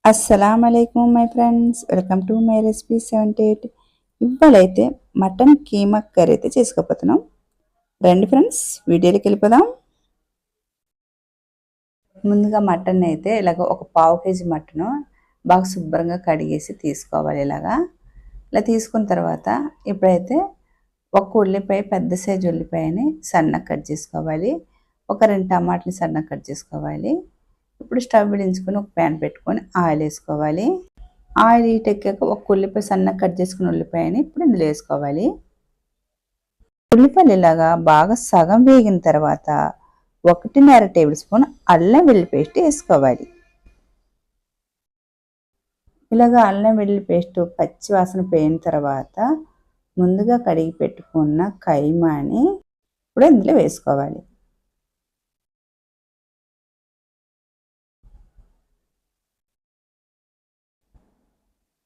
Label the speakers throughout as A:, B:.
A: అస్సలాముఅలైకుం my friends, welcome to my recipe 78. ఇవాళైతే mutton keema curry అయితే చేసుకోపోతున్నాం. రండి ఫ్రెండ్స్, వీడియోలోకి వెళ్ళిపోదాం. ముందుగా మటన్ అయితే ఇలాగ ఒక పావు కేజీ మటన్ బాగా శుభ్రంగా కడిగేసి తీసుకోవాలి. ఇలా తీసుకున్న తర్వాత ఇప్పుడైతే ఒక ఉల్లిపాయ, పెద్ద సైజు ఉల్లిపాయని సన్నగా కట్ చేసుకోవాలి. ఒక 2 టమాటాలు సన్నగా కట్ చేసుకోవాలి. ఇప్పుడు స్టవ్ వెలిగించుకొని ఒక ప్యాన్ పెట్టుకొని ఆయిల్ వేసుకోవాలి. ఆయిల్ హీట్ ఎక్కాక ఒక ఉల్లిపాయ సన్నగా కట్ చేసుకున్న ఉల్లిపాయని ఇప్పుడు ఇందులో వేసుకోవాలి. ఉల్లిపాయలు ఇలాగా బాగా సగం వేగిన తర్వాత 1.5 టేబుల్ స్పూన్ అల్లం వెల్లుల్లి పేస్ట్ వేసుకోవాలి. ఇలాగా అల్లం వెల్లుల్లి పేస్ట్ పచ్చి వాసన పోయిన తర్వాత ముందుగా కడిగి పెట్టుకున్న కైమాని ఇప్పుడు ఇందులో వేసుకోవాలి.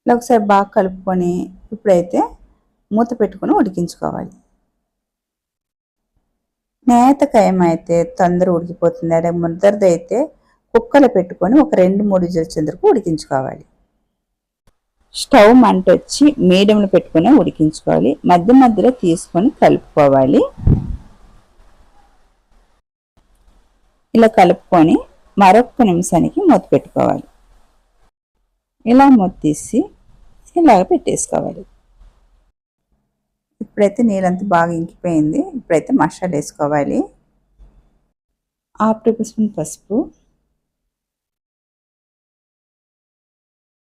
A: ఇలా ఒకసారి బాగా కలుపుకొని ఇప్పుడైతే మూత పెట్టుకొని ఉడికించుకోవాలి. నేత కైమా అయితే తొందర ఉడికిపోతుంది. అదే ముద్దరిది అయితే కుక్కలో పెట్టుకొని ఒక 2-3 విజిల్స్ వరకు ఉడికించుకోవాలి. స్టవ్ మంట వచ్చి మీడియంలో పెట్టుకొని ఉడికించుకోవాలి. మధ్య మధ్యలో తీసుకొని కలుపుకోవాలి. ఇలా కలుపుకొని మరొక నిమిషానికి మూత పెట్టుకోవాలి. ఇలా మూత తీసి ఇలాగ పెట్టేసుకోవాలి. ఇప్పుడైతే నీళ్ళంతా బాగా ఇంకిపోయింది. ఇప్పుడైతే మసాలా వేసుకోవాలి. 1/2 టేబుల్ స్పూన్ పసుపు,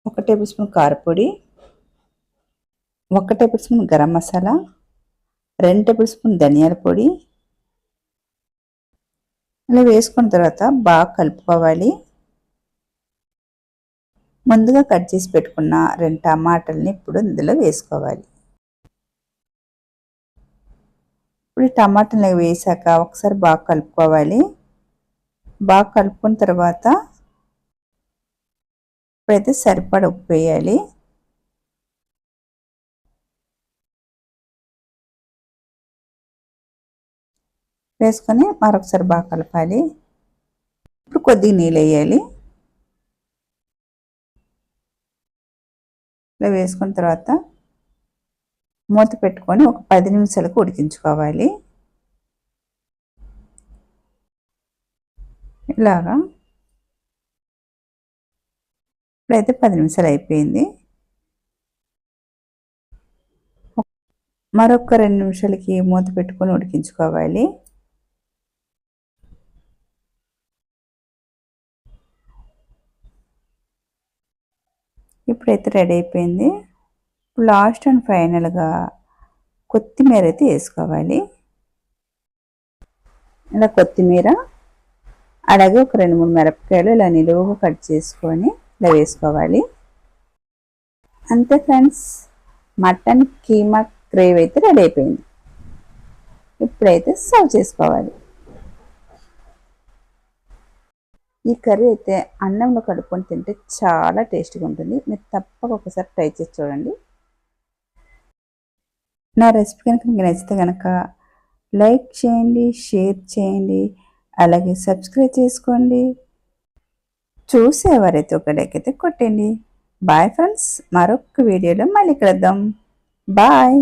A: 1 టేబుల్ స్పూన్ కారపొడి, 1 table spoon garam masala, 2 table spoon ధనియాల పొడి. ఇలా వేసుకున్న తర్వాత బాగా కలుపుకోవాలి. ముందుగా కట్ చేసి పెట్టుకున్న 2 టమాటాలని ఇప్పుడు ఇందులో వేసుకోవాలి. ఇప్పుడు టమాటాలు వేసాక ఒకసారి బాగా కలుపుకోవాలి. బాగా కలుపుకున్న తర్వాత ఇప్పుడైతే సరిపడ ఉప్పు వేయాలి. వేసుకొని మరొకసారి బాగా కలపాలి. ఇప్పుడు కొద్దిగా నీళ్ళు వేయాలి. ఇలా వేసుకున్న తర్వాత మూత పెట్టుకొని ఒక 10 నిమిషాలకు ఉడికించుకోవాలి. ఇలాగా ఇప్పుడైతే 10 నిమిషాలు అయిపోయింది. మరొక 2 నిమిషాలకి మూత పెట్టుకొని ఉడికించుకోవాలి. ఇప్పుడైతే రెడీ అయిపోయింది. లాస్ట్ అండ్ ఫైనల్గా కొత్తిమీర అయితే వేసుకోవాలి. ఇలా కొత్తిమీర, అలాగే ఒక 2-3 మిరపకాయలు ఇలా నిలువుగా కట్ చేసుకొని ఇలా వేసుకోవాలి. అంతే ఫ్రెండ్స్, మటన్ కీమా గ్రేవీ అయితే రెడీ అయిపోయింది. ఇప్పుడైతే సర్వ్ చేసుకోవాలి. ఈ కర్రీ అయితే అన్నంలో కలుపుకొని తింటే చాలా టేస్టీగా ఉంటుంది. మీరు తప్పక ఒకసారి ట్రై చేసి చూడండి. నా రెసిపీ కనుక మీకు నచ్చితే కనుక లైక్ చేయండి, షేర్ చేయండి, అలాగే సబ్స్క్రైబ్ చేసుకోండి. చూసేవారైతే ఒక లైక్ అయితే కొట్టండి. బాయ్ ఫ్రెండ్స్, మరొక వీడియోలో మళ్ళీ కలుద్దాం. బాయ్.